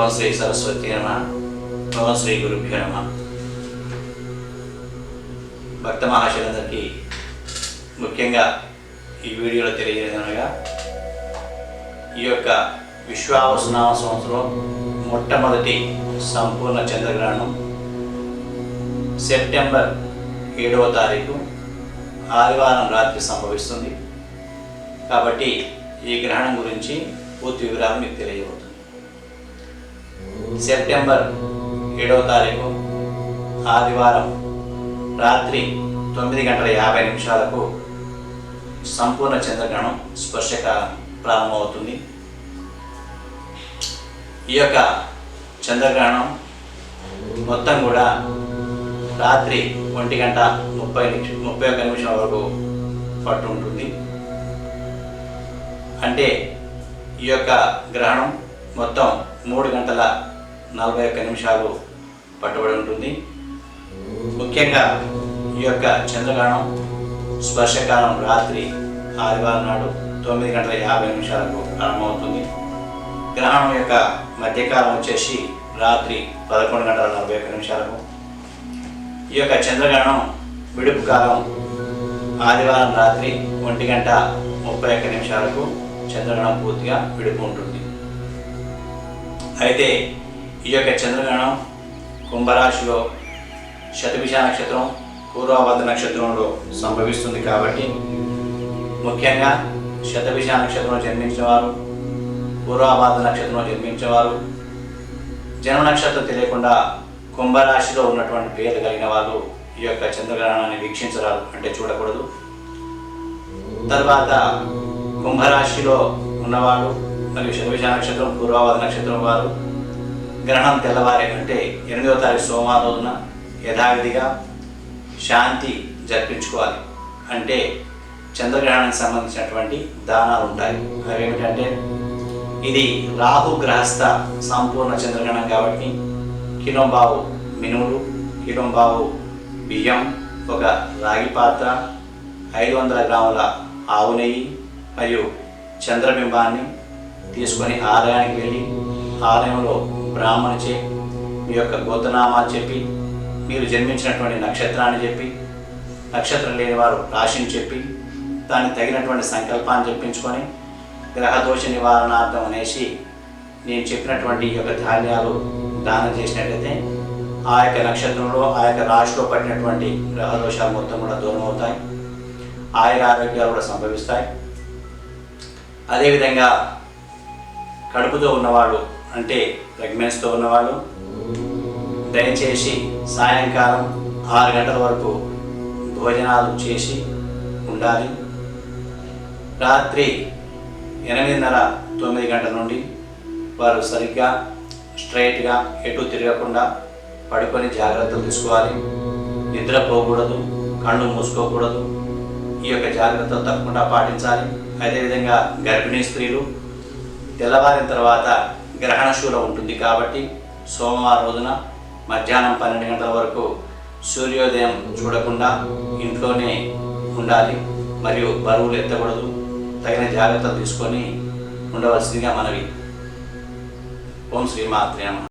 ఓం శ్రీ సరస్వతి నమః. ఓం శ్రీ గురుభ్యో నమః. భక్త మహాశయులందరికీ ముఖ్యంగా ఈ వీడియోలో తెలియజేయనగా ఈ యొక్క విశ్వావసునామ సంవత్సరం మొట్టమొదటి సంపూర్ణ చంద్రగ్రహణం సెప్టెంబర్ 7వ తారీఖు ఆదివారం రాత్రి సంభవిస్తుంది. కాబట్టి ఈ గ్రహణం గురించి పూర్తి వివరాలు మీకు తెలియబోతుంది. సెప్టెంబర్ 7వ తారీఖు ఆదివారం రాత్రి 9:50 సంపూర్ణ చంద్రగ్రహణం స్పర్శకాలం ప్రారంభమవుతుంది. ఈ యొక్క చంద్రగ్రహణం మొత్తం కూడా రాత్రి 1:31 వరకు పట్టు ఉంటుంది. అంటే ఈ యొక్క గ్రహణం మొత్తం 3:41 పట్టుబడి ఉంటుంది. ముఖ్యంగా ఈ యొక్క చంద్రగ్రహణం స్పర్శకాలం రాత్రి ఆదివారం నాడు 9:50 ప్రారంభమవుతుంది. గ్రహణం యొక్క మధ్యకాలం వచ్చేసి రాత్రి 11:41. ఈ యొక్క చంద్రగ్రహణం విడుపు కాలం ఆదివారం రాత్రి 1:31 చంద్రగ్రహణం పూర్తిగా విడుపు ఉంటుంది. అయితే ఈ యొక్క చంద్రగ్రహణం కుంభరాశిలో శతభిష నక్షత్రం పూర్వభద్ర నక్షత్రంలో సంభవిస్తుంది. కాబట్టి ముఖ్యంగా శతభిష నక్షత్రంలో జన్మించిన వారు, పూర్వభద్ర నక్షత్రంలో జన్మించిన వారు, జన్మ నక్షత్రం తెలియకుండా కుంభరాశిలో ఉన్నటువంటి పేర్లు కలిగిన వాళ్ళు ఈ యొక్క చంద్రగ్రహణాన్ని వీక్షించరాదు, అంటే చూడకూడదు. తర్వాత కుంభరాశిలో ఉన్నవాళ్ళు మరియు శతభిష నక్షత్రం పూర్వభద్ర నక్షత్రం వారు గ్రహణం తెల్లవారే అంటే 8వ తారీఖు సోమవారం రోజున యథావిధిగా శాంతి జరిపించుకోవాలి. అంటే చంద్రగ్రహణానికి సంబంధించినటువంటి దానాలు ఉంటాయి. అవి ఏమిటంటే, ఇది రాహు గ్రహస్థ సంపూర్ణ చంద్రగ్రహణం కాబట్టి కిలోంబావు మినుములు, కిలోంబావు బియ్యం, ఒక రాగి పాత్ర, 500 గ్రాముల ఆవు నెయ్యి మరియు చంద్రబింబాన్ని తీసుకొని ఆలయానికి వెళ్ళి ఆలయంలో బ్రాహ్మణుచే మీ యొక్క గోత్రనామాలు చెప్పి, మీరు జన్మించినటువంటి నక్షత్రాన్ని చెప్పి, నక్షత్రం లేని వారు రాశిని చెప్పి, దానికి తగినటువంటి సంకల్పాన్ని చెప్పించుకొని గ్రహదోష నివారణార్థం అనేసి నేను చెప్పినటువంటి ఈ యొక్క ధాన్యాలు దానం చేసినట్లయితే ఆ యొక్క నక్షత్రంలో ఆ యొక్క రాశిలో పడినటువంటి గ్రహదోషాలు మొత్తం కూడా దూరం అవుతాయి. ఆయుర ఆరోగ్యాలు కూడా సంభవిస్తాయి. అదేవిధంగా కడుపుతో ఉన్నవాళ్ళు అంటే ప్రెగ్నెన్సీతో ఉన్నవాళ్ళు దయచేసి సాయంకాలం 6 గంటల వరకు భోజనాలు చేసి ఉండాలి. రాత్రి 8:30-9 నుండి వారు సరిగ్గా స్ట్రైట్గా ఎటు తిరగకుండా పడుకొని జాగ్రత్తలు తీసుకోవాలి. నిద్రపోకూడదు, కళ్ళు మూసుకోకూడదు. ఈ యొక్క జాగ్రత్తలు తప్పకుండా పాటించాలి. అదేవిధంగా గర్భిణీ స్త్రీలు తెల్లవారిన తర్వాత గ్రహణశూల ఉంటుంది కాబట్టి సోమవారం రోజున మధ్యాహ్నం 12 గంటల వరకు సూర్యోదయం చూడకుండా ఇంట్లోనే ఉండాలి. మరియు బరువులు ఎత్తకూడదు. తగిన జాగ్రత్తలు తీసుకొని ఉండవలసిందిగా మనవి. ఓం శ్రీమాత్రే నమః.